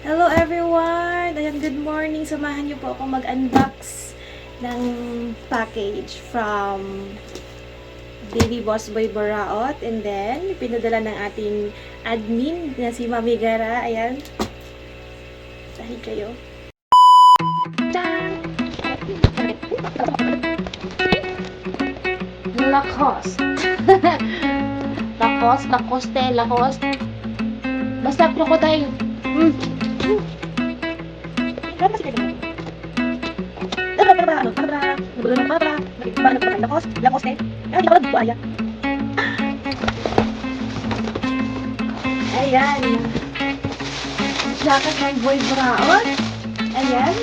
Hello everyone! Ayan, good morning. Samahan niyo po ako mag-unbox ng package from Baby Boss Boy Boraot. And then, pinadala ng ating admin na si Mami Gara. Ayan. Dahil kayo. Lacoste. Lacoste. Basta crocodile. Ayan. Jacket ng Boy Boraot. Ayan.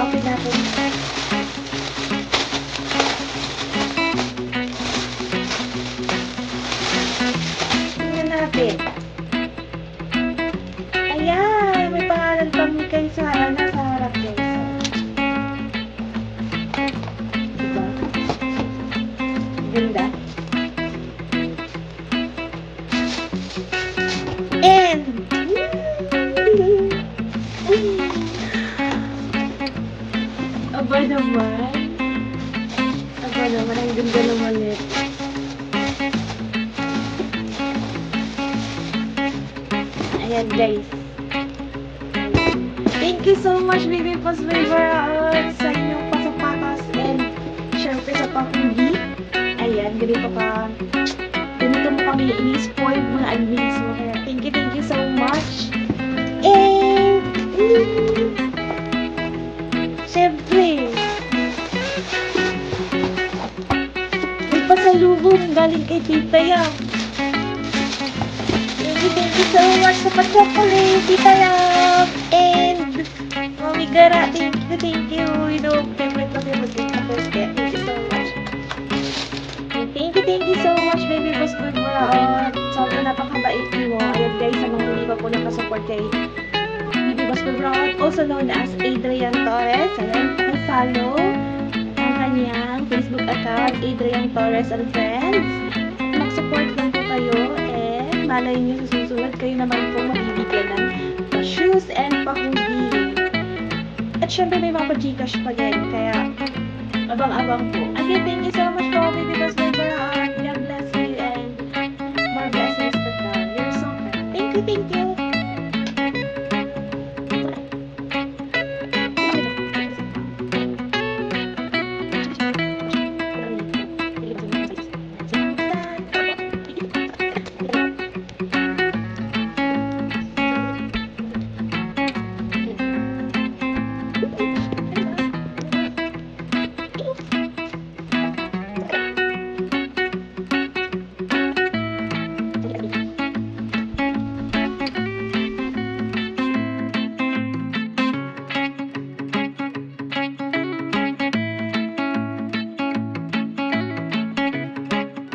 Open natin. Tingnan natin. Ayan. May pangalan pang Mikay Sara na sa harap guys. Diba? Ganda. And aba naman. Ang ganda naman nito. Ayan guys. Thank you so much Baby Boss Boy Boraot sa inyong pasapatas and syempre sa pakundi. Ayan, ganito mo kami ini-spoil mga admins mo. Kaya thank you so much. And syempre may pasalubong galing kay Tita Yam. Thank you so much sa pa-chocolate, Tita Yam. And Mami Gara, thank you. You know, favorite ko Tita Boss. Kaya thank you so much. And thank you so much, Baby Boss Boy Boraot. Sobrang napakabait niyo. Ayan guys, sa mga hindi pa po nakasupport kay Baby Boss Boy Boraot, also known as Adrian Torres. Ayan, follow ang kanyang Facebook account, Adrian Torres and Friends. Mag-support lang po kayo. And malay niyo sa susunod, kayo naman po mabibigyan ng shoes and pa-hoodie. At syempre may mga pa-Gcash pa din. Kaya abang-abang po. Again, thank you so much po, Baby Boss Boy Boraot. God bless you and more blessings to come. You're so kind. Thank you.